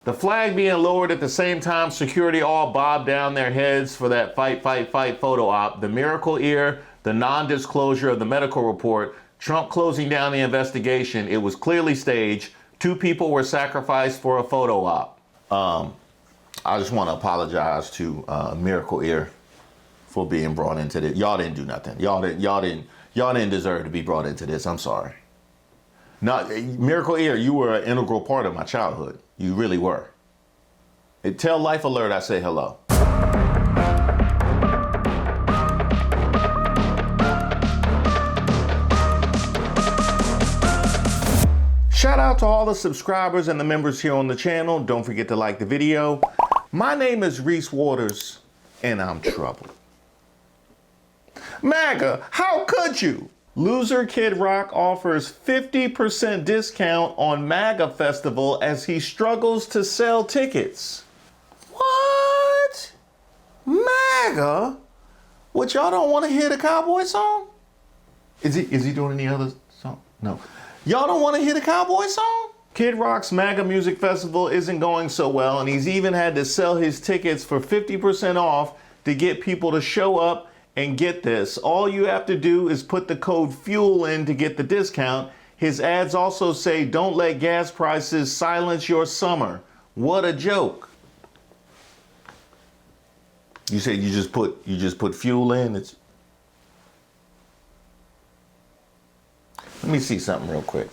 The flag being lowered at the same time, security all bobbed down their heads for that fight photo op, the miracle ear, the non-disclosure of the medical report, Trump closing down the investigation. It was clearly staged. 2 people were sacrificed for a photo op. I just want to apologize to Miracle Ear for being brought into this. Y'all didn't do nothing. Y'all didn't deserve to be brought into this. I'm sorry. No, Miracle Ear, you were an integral part of my childhood. You really were. Tell Life Alert I say hello. Shout out to all the subscribers and the members here on the channel. Don't forget to like the video. My name is Reese Waters, and I'm troubled. Maga, how could you? Loser Kid Rock offers 50% discount on Maga Festival as he struggles to sell tickets. What? Maga? What, y'all don't want to hear the cowboy song? Is he doing any other song? No. Y'all don't want to hear the cowboy song? Kid Rock's Maga Music Festival isn't going so well, and he's even had to sell his tickets for 50% off to get people to show up. And get this, all you have to do is put the code FUEL in to get the discount. His ads also say, don't let gas prices silence your summer. What a joke. You said you just put fuel in? Let me see something real quick.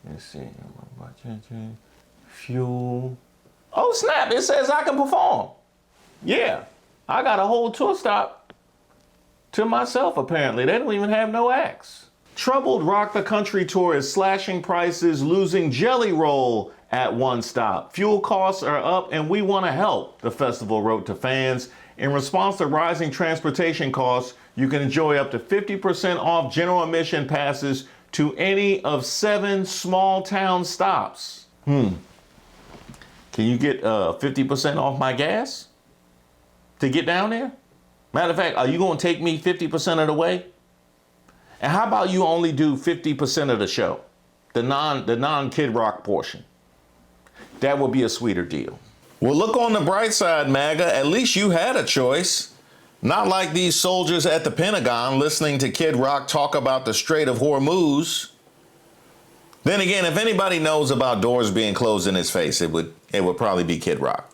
Let's see. Fuel. Oh snap, it says I can perform. Yeah. I got a whole tour stop to myself, apparently. They don't even have no acts. Troubled Rock the Country tour is slashing prices, losing Jelly Roll at one stop. Fuel costs are up and we want to help, the festival wrote to fans. In response to rising transportation costs, you can enjoy up to 50% off general admission passes to any of 7 small town stops. Can you get 50% off my gas to get down there? Matter of fact, are you going to take me 50% of the way? And how about you only do 50% of the show, the non Kid Rock portion? That would be a sweeter deal. Well, look on the bright side, MAGA. At least you had a choice. Not like these soldiers at the Pentagon listening to Kid Rock talk about the Strait of Hormuz. Then again, if anybody knows about doors being closed in his face, it would probably be Kid Rock.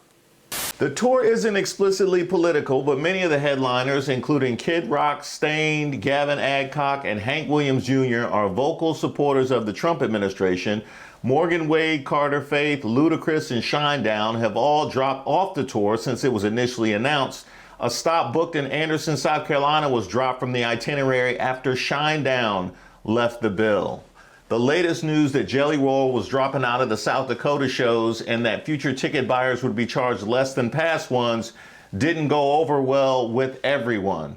The tour isn't explicitly political, but many of the headliners, including Kid Rock, Staind, Gavin Adcock, and Hank Williams Jr., are vocal supporters of the Trump administration. Morgan Wade, Carter Faith, Ludacris, and Shinedown have all dropped off the tour since it was initially announced. A stop booked in Anderson, South Carolina was dropped from the itinerary after Shinedown left the bill. The latest news that Jelly Roll was dropping out of the South Dakota shows and that future ticket buyers would be charged less than past ones didn't go over well with everyone.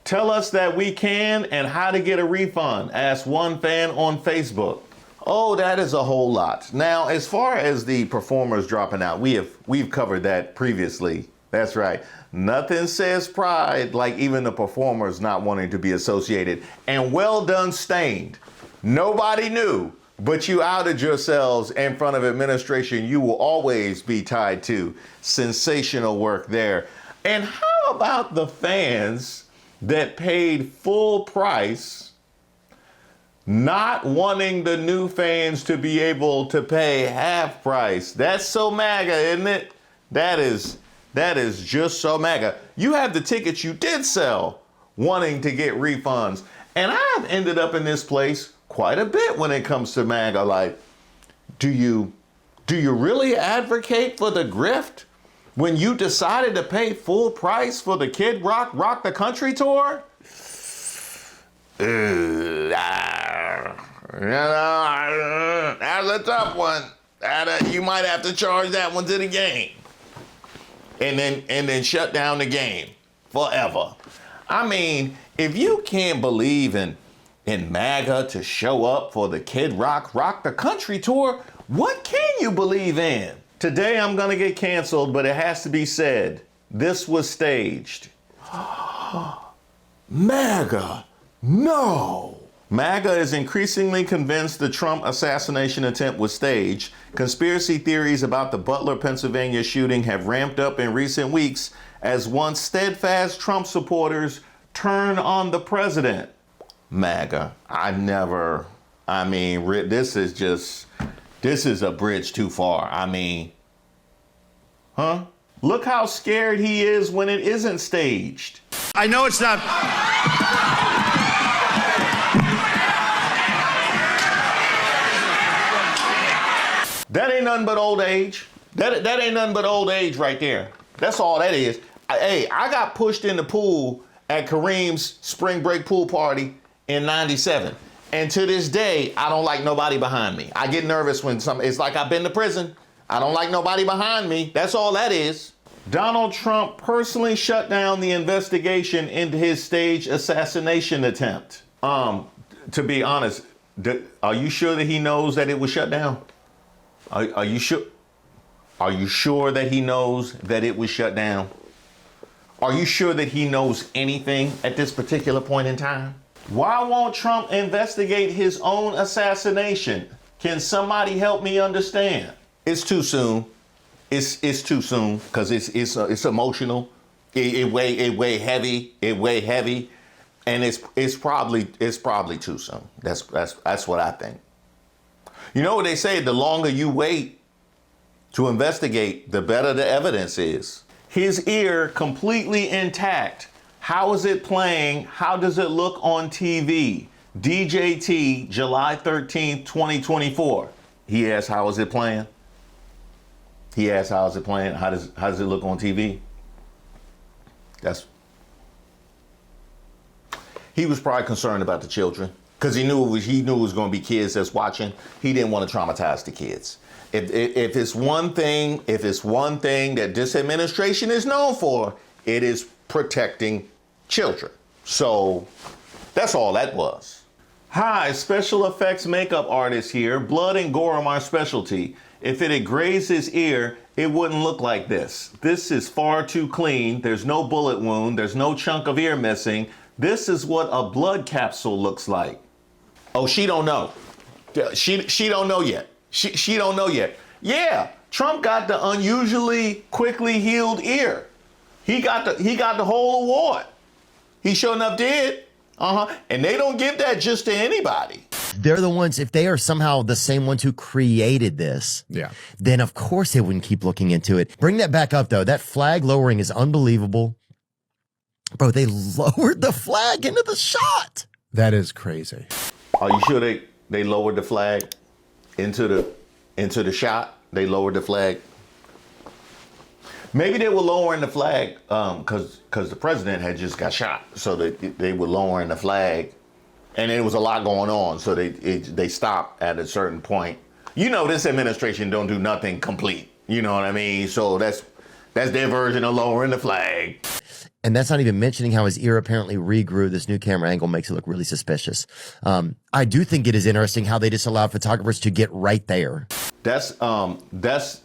Tell us that we can and how to get a refund, asked one fan on Facebook. Oh, that is a whole lot. Now, as far as the performers dropping out, we've covered that previously. That's right. Nothing says pride like even the performers not wanting to be associated. And well done, Staind. Nobody knew, but you outed yourselves in front of administration you will always be tied to. Sensational work there. And how about the fans that paid full price, not wanting the new fans to be able to pay half price? That's so MAGA, isn't it? That is just so MAGA. You have the tickets you did sell wanting to get refunds. And I've ended up in this place quite a bit when it comes to MAGA. Like, do you really advocate for the grift when you decided to pay full price for the Kid Rock the Country tour? That's a tough one. You might have to charge that one to the game, and then shut down the game forever. I mean, if you can't believe in MAGA to show up for the Kid Rock the Country tour, what can you believe in? Today I'm gonna get canceled, but it has to be said, this was staged. MAGA, no. MAGA is increasingly convinced the Trump assassination attempt was staged. Conspiracy theories about the Butler, Pennsylvania shooting have ramped up in recent weeks as once steadfast Trump supporters turn on the president. MAGA. This is a bridge too far. Look how scared he is when it isn't staged. I know it's not. That ain't nothing but old age. That ain't nothing but old age right there. That's all that is. I got pushed in the pool at Kareem's spring break pool party in '97. And to this day, I don't like nobody behind me. I get nervous when it's like I've been to prison. I don't like nobody behind me. That's all that is. Donald Trump personally shut down the investigation into his staged assassination attempt. To be honest, are you sure that he knows that it was shut down? Are you sure? Are you sure that he knows that it was shut down? Are you sure that he knows anything at this particular point in time? Why won't Trump investigate his own assassination? Can somebody help me understand? It's too soon. It's too soon because it's emotional. It weigh heavy. It weigh heavy, and it's probably too soon. That's what I think. You know what they say? The longer you wait to investigate, the better the evidence is. His ear completely intact. How is it playing? How does it look on TV? DJT, July 13th, 2024. He asked, how is it playing? He asked, how is it playing? How does it look on TV? He was probably concerned about the children because he knew it was going to be kids that's watching. He didn't want to traumatize the kids. If it's one thing that this administration is known for, it is protecting children. So that's all that was. Hi, special effects makeup artist here. Blood and gore are my specialty. If it had grazed his ear, it wouldn't look like this. This is far too clean. There's no bullet wound. There's no chunk of ear missing. This is what a blood capsule looks like. Oh, she don't know. She don't know yet. She don't know yet. Yeah, Trump got the unusually quickly healed ear. He got the whole award. He sure enough did. And they don't give that just to anybody. They're the ones, if they are somehow the same ones who created this, then of course they wouldn't keep looking into it. Bring that back up, though. That flag lowering is unbelievable. Bro, they lowered the flag into the shot. That is crazy. Are you sure they lowered the flag into the shot? They lowered the flag. Maybe they were lowering the flag because the president had just got shot. So they were lowering the flag. And there was a lot going on, so they stopped at a certain point. You know, this administration don't do nothing complete. You know what I mean? So that's their version of lowering the flag. And that's not even mentioning how his ear apparently regrew. This new camera angle makes it look really suspicious. I do think it is interesting how they disallowed photographers to get right there. That's because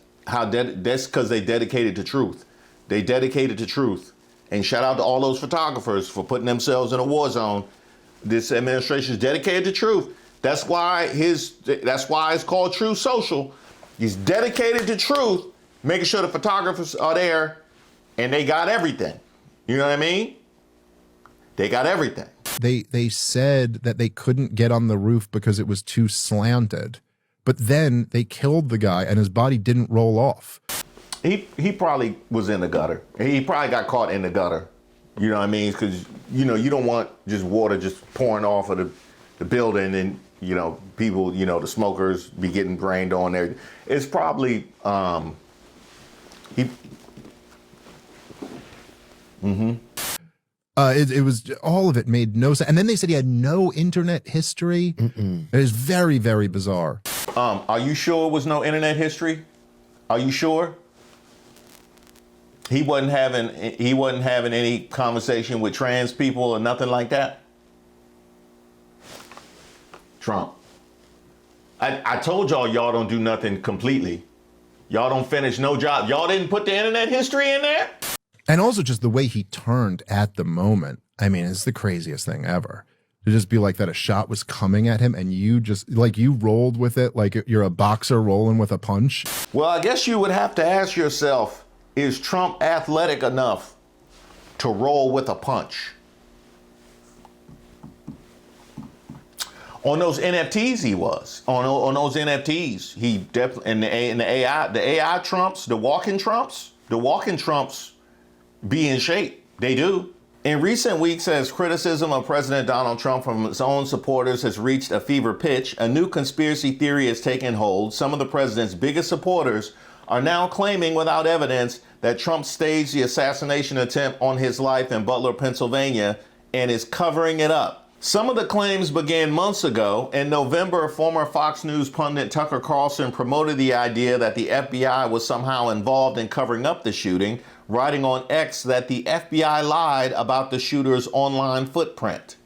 they dedicated to truth. They dedicated to truth. And shout out to all those photographers for putting themselves in a war zone. This administration is dedicated to truth. That's why it's called True Social. He's dedicated to truth, making sure the photographers are there, and they got everything. You know what I mean? They got everything. They said that they couldn't get on the roof because it was too slanted, but then they killed the guy and his body didn't roll off. He probably was in the gutter. He probably got caught in the gutter. You know what I mean? Because, you know, you don't want just water just pouring off of the building and, you know, people, you know, the smokers be getting brained on there. It's probably, It was, all of it made no sense. And then they said he had no internet history. It is very, very bizarre. Are you sure it was no internet history? Are you sure? He wasn't having any conversation with trans people or nothing like that? Trump. I told y'all don't do nothing completely. Y'all don't finish no job. Y'all didn't put the internet history in there? And also just the way he turned at the moment. I mean, it's the craziest thing ever. to just be like that a shot was coming at him and you just like you rolled with it like you're a boxer rolling with a punch? Well, I guess you would have to ask yourself, is Trump athletic enough to roll with a punch? On those NFTs, he was. On those NFTs, he definitely, and the AI Trumps, the walking Trumps be in shape. They do. In recent weeks, as criticism of President Donald Trump from his own supporters has reached a fever pitch, a new conspiracy theory has taken hold. Some of the president's biggest supporters are now claiming without evidence that Trump staged the assassination attempt on his life in Butler, Pennsylvania, and is covering it up. Some of the claims began months ago. In November, former Fox News pundit Tucker Carlson promoted the idea that the FBI was somehow involved in covering up the shooting, writing on X that the FBI lied about the shooter's online footprint.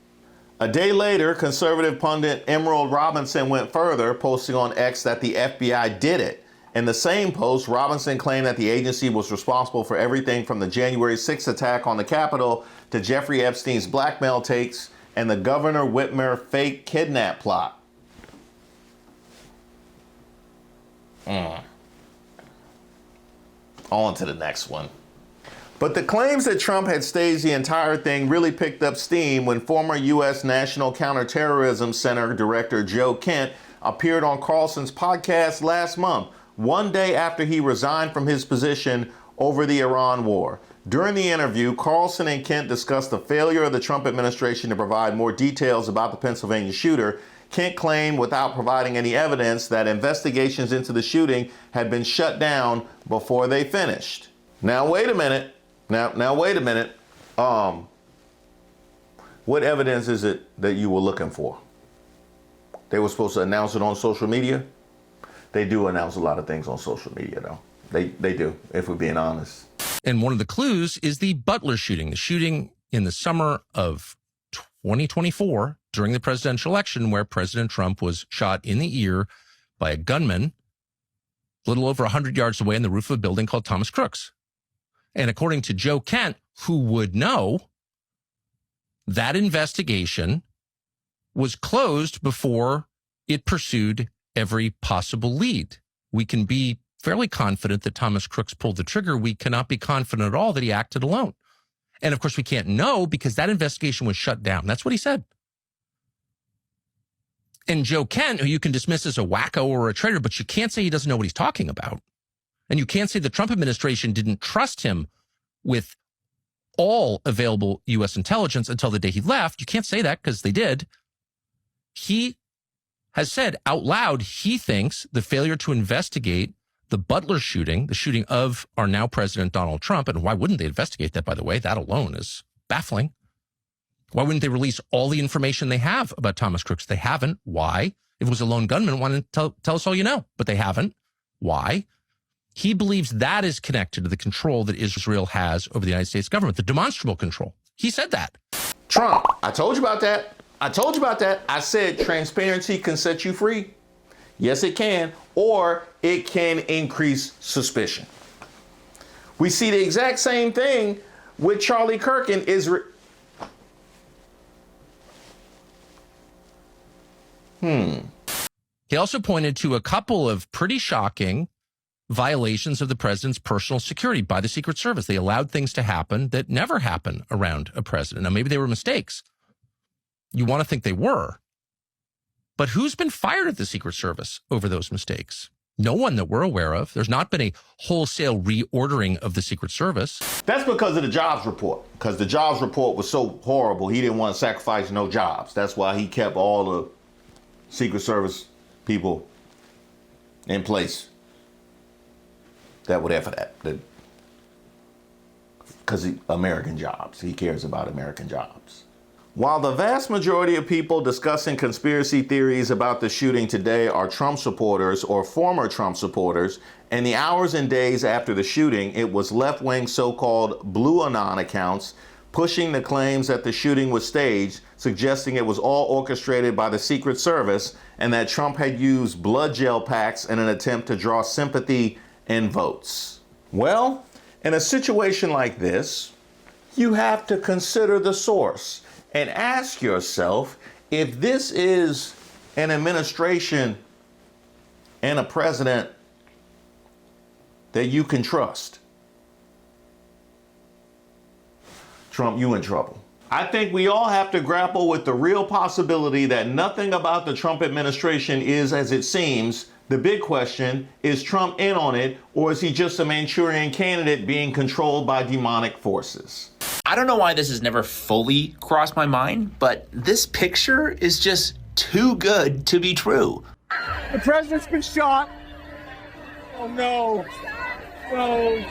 A day later, conservative pundit Emerald Robinson went further, posting on X that the FBI did it. In the same post, Robinson claimed that the agency was responsible for everything from the January 6th attack on the Capitol to Jeffrey Epstein's blackmail tapes and the Governor Whitmer fake kidnap plot. On to the next one. But the claims that Trump had staged the entire thing really picked up steam when former U.S. National Counterterrorism Center Director Joe Kent appeared on Carlson's podcast last month, one day after he resigned from his position over the Iran war. During the interview, Carlson and Kent discussed the failure of the Trump administration to provide more details about the Pennsylvania shooter. Kent claimed, without providing any evidence, that investigations into the shooting had been shut down before they finished. Now, wait a minute. Now, wait a minute. What evidence is it that you were looking for? They were supposed to announce it on social media? They do announce a lot of things on social media, though. They do, if we're being honest. And one of the clues is the Butler shooting, the shooting in the summer of 2024 during the presidential election where President Trump was shot in the ear by a gunman a little over 100 yards away on the roof of a building called Thomas Crook's. And according to Joe Kent, who would know, that investigation was closed before it pursued every possible lead. We can be fairly confident that Thomas Crooks pulled the trigger. We cannot be confident at all that he acted alone. And of course, we can't know because that investigation was shut down. That's what he said. And Joe Kent, who you can dismiss as a wacko or a traitor, but you can't say he doesn't know what he's talking about. And you can't say the Trump administration didn't trust him with all available U.S. intelligence until the day he left. You can't say that because they did. He has said out loud he thinks the failure to investigate the Butler shooting, the shooting of our now president, Donald Trump, and why wouldn't they investigate that, by the way? That alone is baffling. Why wouldn't they release all the information they have about Thomas Crooks? They haven't. Why? If it was a lone gunman, why didn't tell us all you know? But they haven't. Why? He believes that is connected to the control that Israel has over the United States government, the demonstrable control. He said that. Trump, I told you about that. I said transparency can set you free. Yes, it can, or it can increase suspicion. We see the exact same thing with Charlie Kirk in Israel. He also pointed to a couple of pretty shocking violations of the president's personal security by the Secret Service. They allowed things to happen that never happen around a president. Now, maybe they were mistakes. You want to think they were. But who's been fired at the Secret Service over those mistakes? No one that we're aware of. There's not been a wholesale reordering of the Secret Service. That's because of the jobs report. Because the jobs report was so horrible, he didn't want to sacrifice no jobs. That's why he kept all the Secret Service people in place that were there for that. Because American jobs. He cares about American jobs. While the vast majority of people discussing conspiracy theories about the shooting today are Trump supporters or former Trump supporters, in the hours and days after the shooting, it was left-wing so-called Blue Anon accounts pushing the claims that the shooting was staged, suggesting it was all orchestrated by the Secret Service and that Trump had used blood gel packs in an attempt to draw sympathy and votes. Well, in a situation like this, you have to consider the source and ask yourself if this is an administration and a president that you can trust, Trump, you in trouble. I think we all have to grapple with the real possibility that nothing about the Trump administration is as it seems. The big question, is Trump in on it, or is he just a Manchurian candidate being controlled by demonic forces? I don't know why this has never fully crossed my mind, but this picture is just too good to be true. The president's been shot. Oh no. No.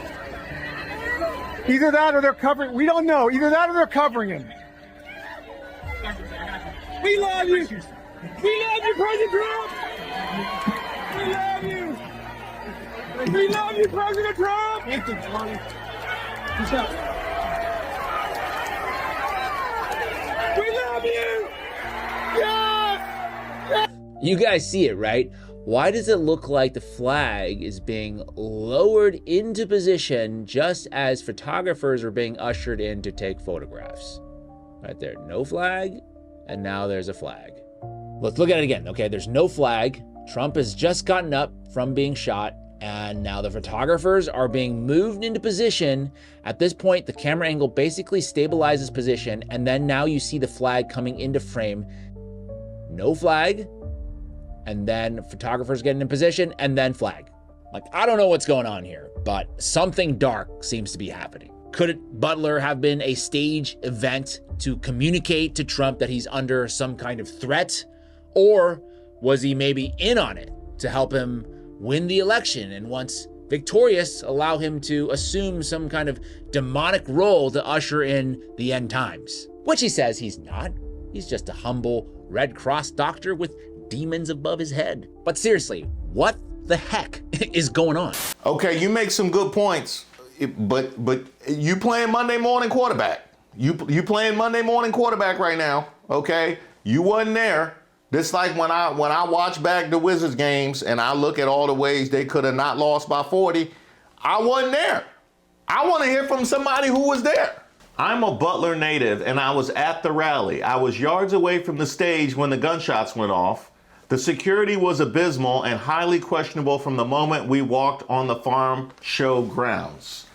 Either that or they're covering. We don't know. Either that or they're covering him. We love you. We love you, President Trump. We love you. We love you, President Trump. Thank you, Johnny. We love you. Yes. You guys see it, right? Why does it look like the flag is being lowered into position just as photographers are being ushered in to take photographs? Right there, no flag, and now there's a flag. Let's look at it again. Okay, there's no flag. Trump has just gotten up from being shot, and now the photographers are being moved into position. At this point, the camera angle basically stabilizes position, and then now you see the flag coming into frame. No flag. And then photographers getting in position, and then flag. Like, I don't know what's going on here, but something dark seems to be happening. Could Butler have been a stage event to communicate to Trump that he's under some kind of threat? Or was he maybe in on it to help him win the election, and once victorious, allow him to assume some kind of demonic role to usher in the end times? Which he says he's not. He's just a humble Red Cross doctor with demons above his head. But seriously, what the heck is going on? Okay, you make some good points, but you playing Monday morning quarterback. You playing Monday morning quarterback right now, okay? You wasn't there. This like when I watch back the Wizards games and I look at all the ways they could have not lost by 40, I wasn't there. I want to hear from somebody who was there. I'm a Butler native and I was at the rally. I was yards away from the stage when the gunshots went off. The security was abysmal and highly questionable from the moment we walked on the farm show grounds.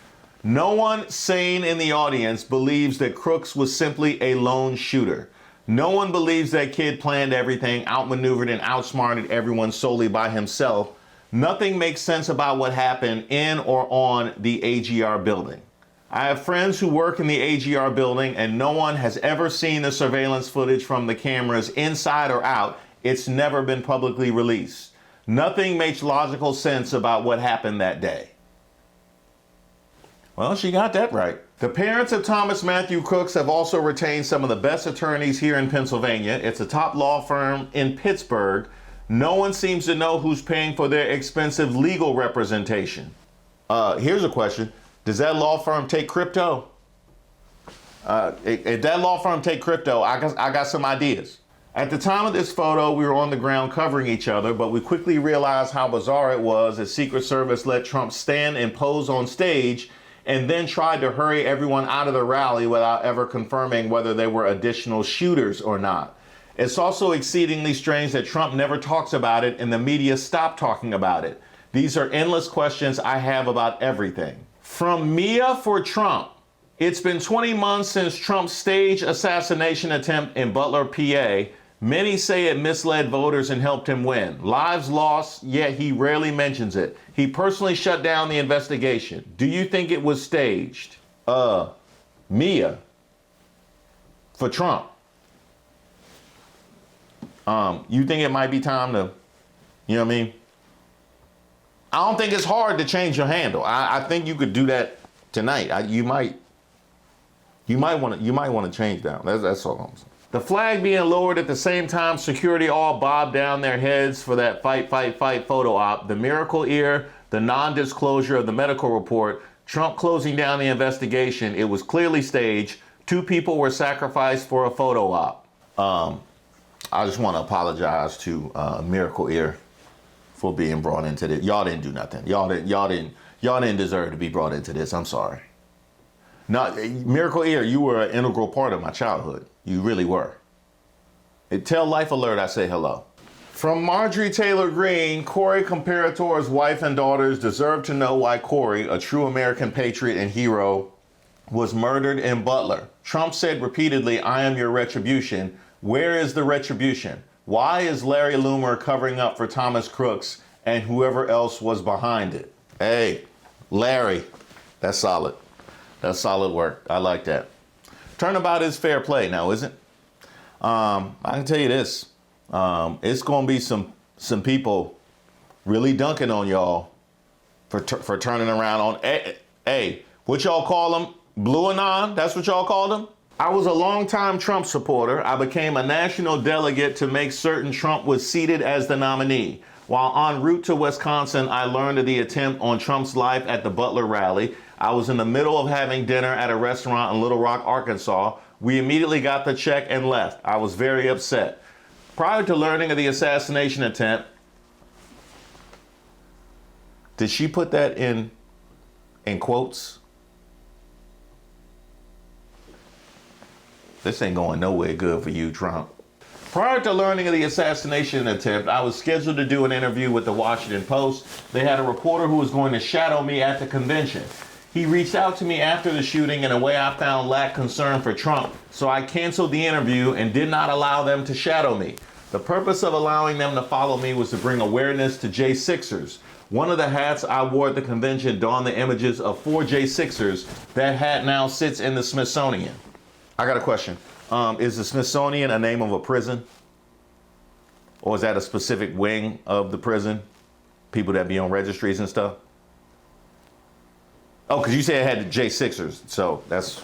No one sane in the audience believes that Crooks was simply a lone shooter. No one believes that kid planned everything, outmaneuvered and outsmarted everyone solely by himself. Nothing makes sense about what happened in or on the AGR building. I have friends who work in the AGR building and no one has ever seen the surveillance footage from the cameras inside or out. It's never been publicly released. Nothing makes logical sense about what happened that day. Well, she got that right. The parents of Thomas Matthew Crooks have also retained some of the best attorneys here in Pennsylvania. It's a top law firm in Pittsburgh. No one seems to know who's paying for their expensive legal representation. Here's a question. Does that law firm take crypto? If that law firm take crypto, I got some ideas. At the time of this photo, we were on the ground covering each other, but we quickly realized how bizarre it was as Secret Service let Trump stand and pose on stage and then tried to hurry everyone out of the rally without ever confirming whether there were additional shooters or not. It's also exceedingly strange that Trump never talks about it and the media stopped talking about it. These are endless questions I have about everything. From Mia for Trump. It's been 20 months since Trump's staged assassination attempt in Butler, PA. Many say it misled voters and helped him win. Lives lost, yet he rarely mentions it. He personally shut down the investigation. Do you think it was staged? Mia for Trump. You think it might be time to, you know what I mean? I don't think it's hard to change your handle. I think you could do that tonight. You might want to change that. That's all I'm saying. The flag being lowered at the same time, security all bobbed down their heads for that fight photo op. The miracle ear, the non-disclosure of the medical report, Trump closing down the investigation. It was clearly staged. 2 people were sacrificed for a photo op. I just want to apologize to Miracle Ear for being brought into this. Y'all didn't do nothing. Y'all didn't deserve to be brought into this. I'm sorry. No, Miracle Ear, you were an integral part of my childhood. You really were. Tell Life Alert I say hello. From Marjorie Taylor Greene, Corey Comparator's wife and daughters deserve to know why Corey, a true American patriot and hero, was murdered in Butler. Trump said repeatedly, "I am your retribution." Where is the retribution? Why is Larry Loomer covering up for Thomas Crooks and whoever else was behind it? Hey, Larry, that's solid. That's solid work. I like that. Turnabout is fair play now, isn't it? I can tell you this. It's going to be some people really dunking on y'all for turning around on, hey, what y'all call them? Blue Anon? That's what y'all call them? I was a longtime Trump supporter. I became a national delegate to make certain Trump was seated as the nominee. While en route to Wisconsin, I learned of the attempt on Trump's life at the Butler rally. I was in the middle of having dinner at a restaurant in Little Rock, Arkansas. We immediately got the check and left. I was very upset. Prior to learning of the assassination attempt, did she put that in quotes? This ain't going nowhere good for you, Trump. Prior to learning of the assassination attempt, I was scheduled to do an interview with the Washington Post. They had a reporter who was going to shadow me at the convention. He reached out to me after the shooting in a way I found lacked concern for Trump, so I canceled the interview and did not allow them to shadow me. The purpose of allowing them to follow me was to bring awareness to J6ers. One of the hats I wore at the convention donned the images of 4 J6ers. That hat now sits in the Smithsonian. I got a question. Is the Smithsonian a name of a prison? Or is that a specific wing of the prison? People that be on registries and stuff? Oh, because you said it had the J6ers, so that's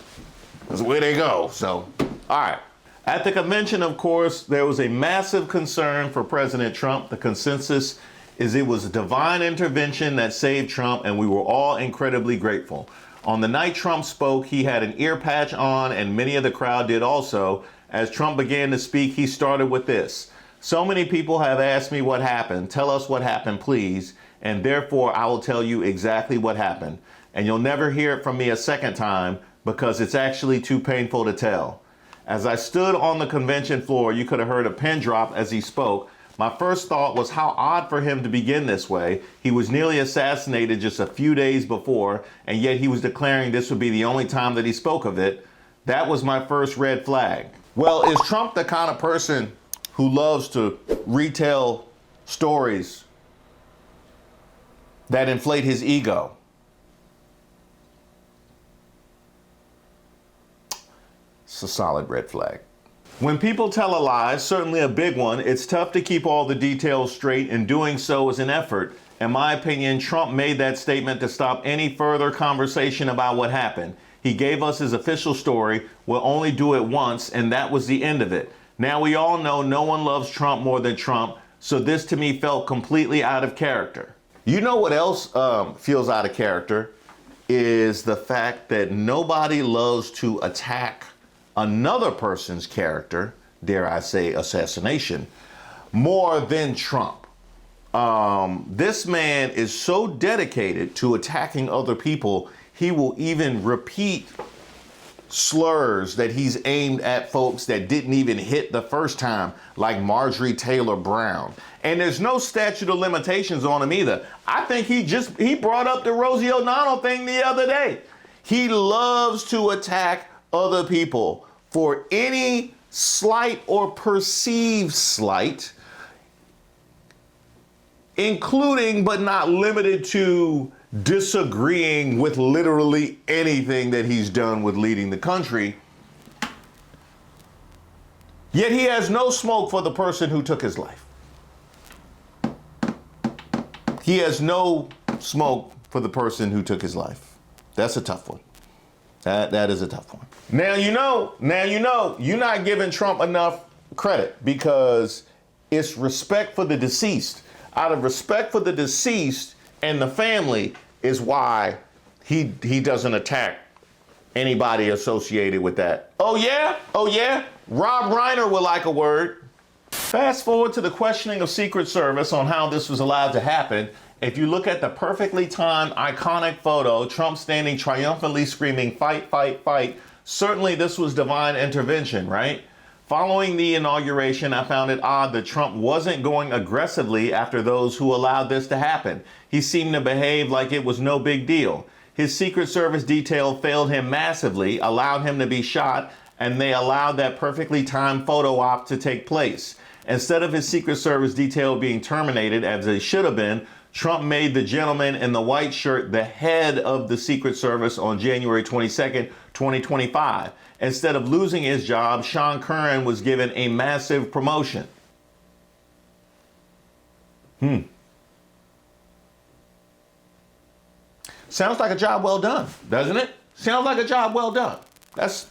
where they go. So, all right. At the convention, of course, there was a massive concern for President Trump. The consensus is it was divine intervention that saved Trump, and we were all incredibly grateful. On the night Trump spoke, he had an ear patch on, and many of the crowd did also. As Trump began to speak, he started with this. "So many people have asked me what happened. Tell us what happened, please. And therefore, I will tell you exactly what happened. And you'll never hear it from me a second time because it's actually too painful to tell." As I stood on the convention floor, you could have heard a pin drop as he spoke. My first thought was how odd for him to begin this way. He was nearly assassinated just a few days before, and yet he was declaring this would be the only time that he spoke of it. That was my first red flag. Well, is Trump the kind of person who loves to retell stories that inflate his ego? It's a solid red flag. When people tell a lie, certainly a big one, it's tough to keep all the details straight, and doing so is an effort. In my opinion, Trump made that statement to stop any further conversation about what happened. He gave us his official story. We'll only do it once, and that was the end of it. Now we all know no one loves Trump more than Trump, so this to me felt completely out of character. You know what else feels out of character is the fact that nobody loves to attack another person's character, dare I say assassination, more than Trump. This man is so dedicated to attacking other people, he will even repeat slurs that he's aimed at folks that didn't even hit the first time, like Marjorie Taylor Brown. And there's no statute of limitations on him either. I think he brought up the Rosie O'Donnell thing the other day. He loves to attack other people for any slight or perceived slight, including but not limited to disagreeing with literally anything that he's done with leading the country. Yet he has no smoke for the person who took his life. He has no smoke for the person who took his life. That's a tough one. That is a tough one. Now you know, you're not giving Trump enough credit because it's respect for the deceased. Out of respect for the deceased and the family is why he doesn't attack anybody associated with that. Oh yeah? Rob Reiner would like a word. Fast forward to the questioning of Secret Service on how this was allowed to happen. If you look at the perfectly timed, iconic photo, Trump standing triumphantly screaming, "Fight, fight, fight," certainly this was divine intervention, right? Following the inauguration, I found it odd that Trump wasn't going aggressively after those who allowed this to happen. He seemed to behave like it was no big deal. His Secret Service detail failed him massively, allowed him to be shot, and they allowed that perfectly timed photo op to take place. Instead of his Secret Service detail being terminated, as they should have been, Trump made the gentleman in the white shirt the head of the Secret Service on January 22nd, 2025. Instead of losing his job, Sean Curran was given a massive promotion. Sounds like a job well done, doesn't it? Sounds like a job well done. That's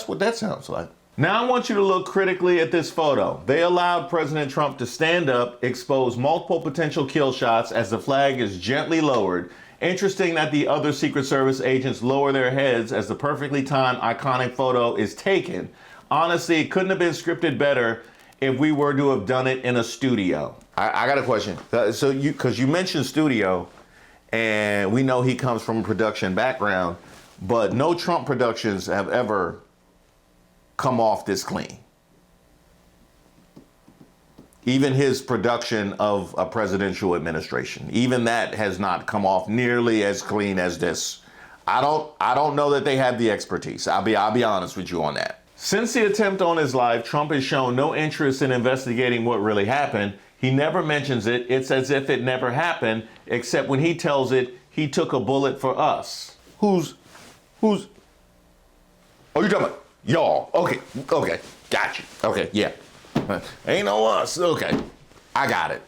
what that sounds like. Now I want you to look critically at this photo. They allowed President Trump to stand up, expose multiple potential kill shots as the flag is gently lowered. Interesting that the other Secret Service agents lower their heads as the perfectly timed iconic photo is taken. Honestly, it couldn't have been scripted better if we were to have done it in a studio. I got a question. So because you mentioned studio, and we know he comes from a production background, but no Trump productions have ever come off this clean. Even his production of a presidential administration, even that has not come off nearly as clean as this. I don't know that they have the expertise. I'll be honest with you on that. Since the attempt on his life, Trump has shown no interest in investigating what really happened. He never mentions it. It's as if it never happened, except when he tells it, he took a bullet for us. Who's? Oh, you talking about y'all? Okay, gotcha. Okay, yeah. Ain't no us. Okay, I got it.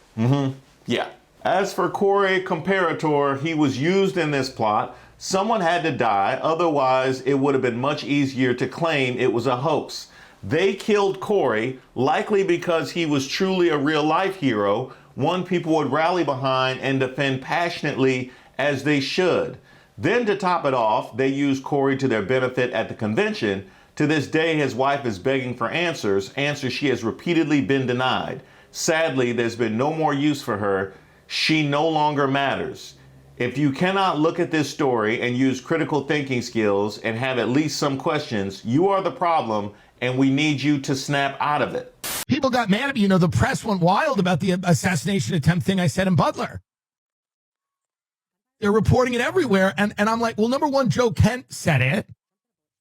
Yeah. As for Corey Comparator, he was used in this plot. Someone had to die, otherwise it would have been much easier to claim it was a hoax. They killed Corey, likely because he was truly a real-life hero, one people would rally behind and defend passionately as they should. Then to top it off, they used Corey to their benefit at the convention. To this day, his wife is begging for answers she has repeatedly been denied. Sadly, there's been no more use for her. She no longer matters. If you cannot look at this story and use critical thinking skills and have at least some questions, you are the problem, and we need you to snap out of it. People got mad at me. The press went wild about the assassination attempt thing I said in Butler. They're reporting it everywhere. And I'm like, well, number one, Joe Kent said it.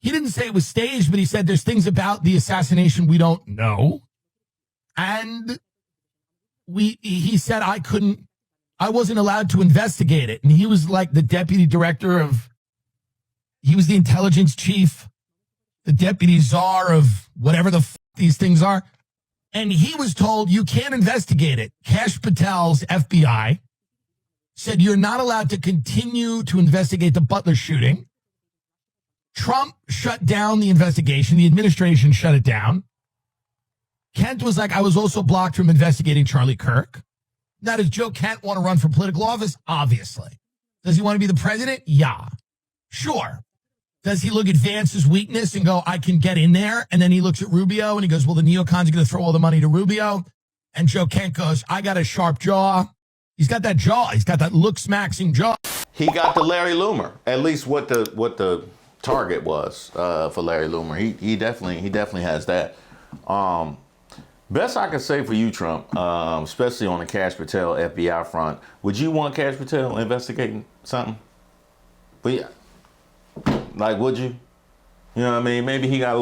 He didn't say it was staged, but he said there's things about the assassination we don't know. And he said I wasn't allowed to investigate it. And he was like the deputy director he was the intelligence chief, the deputy czar of whatever these things are. And he was told you can't investigate it. Kash Patel's FBI said you're not allowed to continue to investigate the Butler shooting. Trump shut down the investigation. The administration shut it down. Kent was like, I was also blocked from investigating Charlie Kirk. Now, does Joe Kent want to run for political office? Obviously. Does he want to be the president? Yeah. Sure. Does he look at Vance's weakness and go, I can get in there? And then he looks at Rubio and he goes, well, the neocons are going to throw all the money to Rubio. And Joe Kent goes, I got a sharp jaw. He's got that jaw. He's got that look-smacking jaw. He got the Larry Loomer, at least what the target was for Larry Loomer. He definitely has that. Best I could say for you, Trump, especially on the Kash Patel FBI front, would you want Kash Patel investigating something? But yeah, like, would you? You know what I mean? Maybe they got a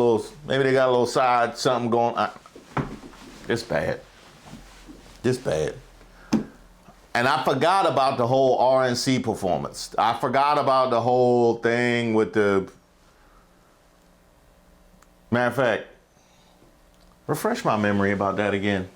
little side something going on. It's bad. It's bad. And I forgot about the whole RNC performance. I forgot about the whole thing with the... Matter of fact, refresh my memory about that again.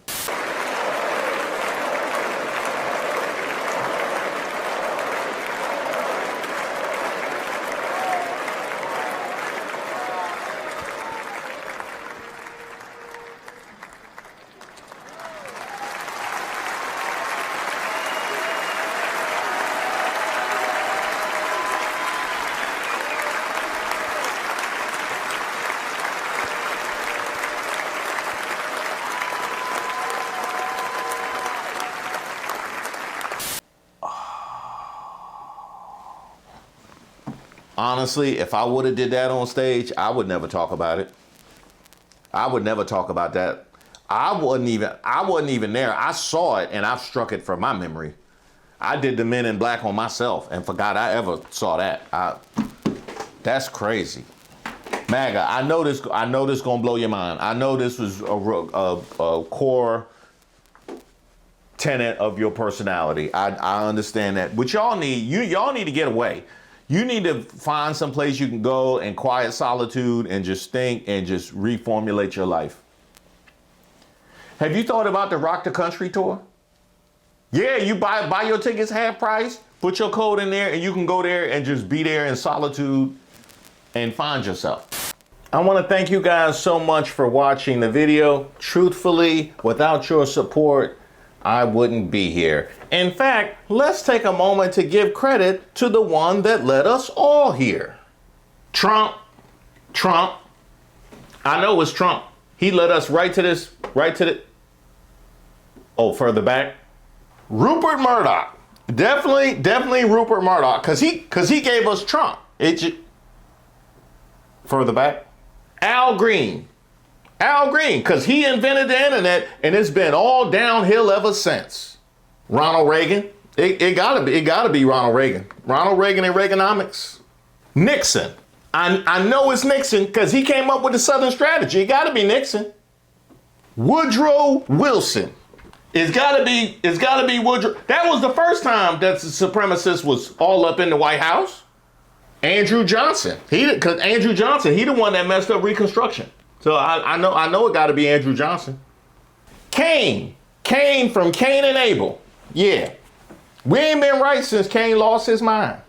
Honestly, if I would have did that on stage, I would never talk about it. I would never talk about that. I wasn't even there. I saw it and I've struck it from my memory. I did the Men in Black on myself and forgot I ever saw that. That's crazy. Maga, I know this gonna blow your mind. I know this was a core tenet of your personality. I understand that. What y'all need to get away. You need to find some place you can go in quiet solitude and just think and just reformulate your life. Have you thought about the Rock the Country tour? Yeah, you buy your tickets half price, put your code in there, and you can go there and just be there in solitude and find yourself. I want to thank you guys so much for watching the video. Truthfully, without your support, I wouldn't be here. In fact, let's take a moment to give credit to the one that led us all here. Trump. I know it's Trump. He led us right to the, further back. Rupert Murdoch. Definitely Rupert Murdoch, cause he gave us Trump. Further back. Al Green, cause he invented the internet and it's been all downhill ever since. Ronald Reagan. It gotta be Ronald Reagan. Ronald Reagan and Reaganomics. Nixon. I know it's Nixon because he came up with the Southern strategy. It gotta be Nixon. Woodrow Wilson. It's gotta be Woodrow. That was the first time that the supremacist was all up in the White House. Andrew Johnson. He the one that messed up Reconstruction. So I know it gotta be Andrew Johnson. Cain from Cain and Abel. Yeah. We ain't been right since Cain lost his mind.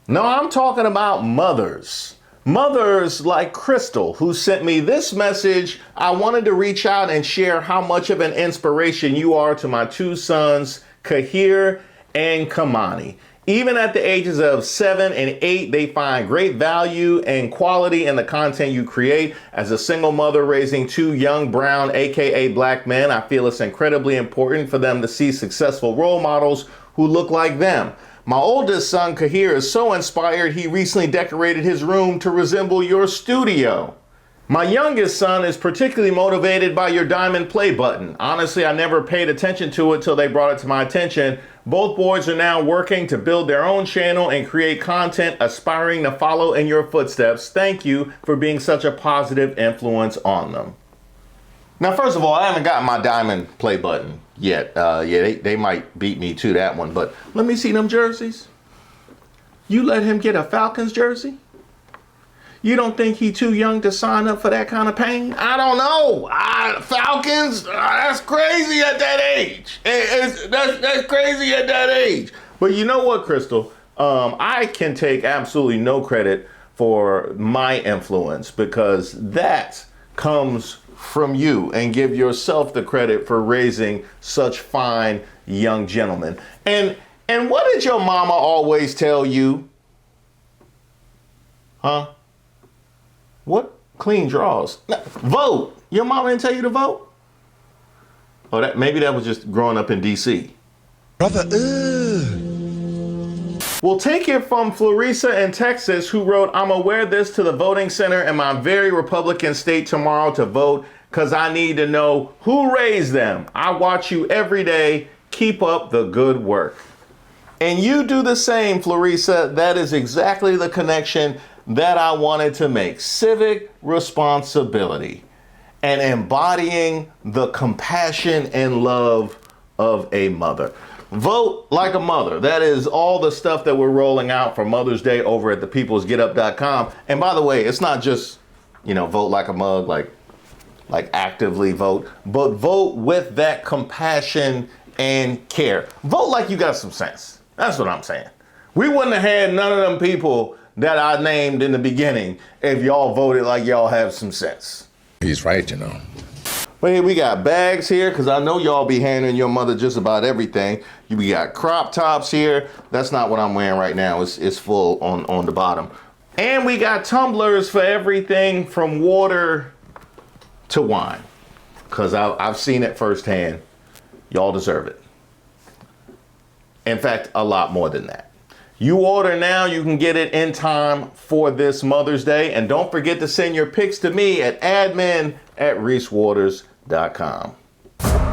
No, I'm talking about mothers. Mothers like Crystal, who sent me this message. I wanted to reach out and share how much of an inspiration you are to my two sons, Kahir and Kamani. Even at the ages of 7 and 8, they find great value and quality in the content you create. As a single mother raising two young brown, aka black men, I feel it's incredibly important for them to see successful role models who look like them. My oldest son, Kahir, is so inspired he recently decorated his room to resemble your studio. My youngest son is particularly motivated by your diamond play button. Honestly, I never paid attention to it till they brought it to my attention. Both boys are now working to build their own channel and create content aspiring to follow in your footsteps. Thank you for being such a positive influence on them. Now, first of all, I haven't gotten my diamond play button yet. They might beat me to that one, but let me see them jerseys. You let him get a Falcons jersey? You don't think he too young to sign up for that kind of pain? I don't know. Falcons, that's crazy at that age. That's crazy at that age. But you know what, Crystal? I can take absolutely no credit for my influence because that comes from you, and give yourself the credit for raising such fine young gentlemen. And what did your mama always tell you? Huh? What? Clean draws. Vote. Your mama didn't tell you to vote? Oh, maybe that was just growing up in DC. Brother, We'll take it from Florissa in Texas, who wrote, I'm gonna wear this to the voting center in my very Republican state tomorrow to vote because I need to know who raised them. I watch you every day. Keep up the good work. And you do the same, Florissa. That is exactly the connection that I wanted to make. Civic responsibility and embodying the compassion and love of a mother. Vote like a mother. That is all the stuff that we're rolling out for Mother's Day over at thepeoplesgetup.com. And by the way, it's not just, vote like a mug, like actively vote, but vote with that compassion and care. Vote like you got some sense. That's what I'm saying. We wouldn't have had none of them people that I named in the beginning if y'all voted like y'all have some sense. He's right, But here we got bags here, because I know y'all be handing your mother just about everything. We got crop tops here. That's not what I'm wearing right now. It's full on the bottom. And we got tumblers for everything from water to wine, because I've seen it firsthand. Y'all deserve it. In fact, a lot more than that. You order now, you can get it in time for this Mother's Day. And don't forget to send your pics to me at admin@reesewaters.com.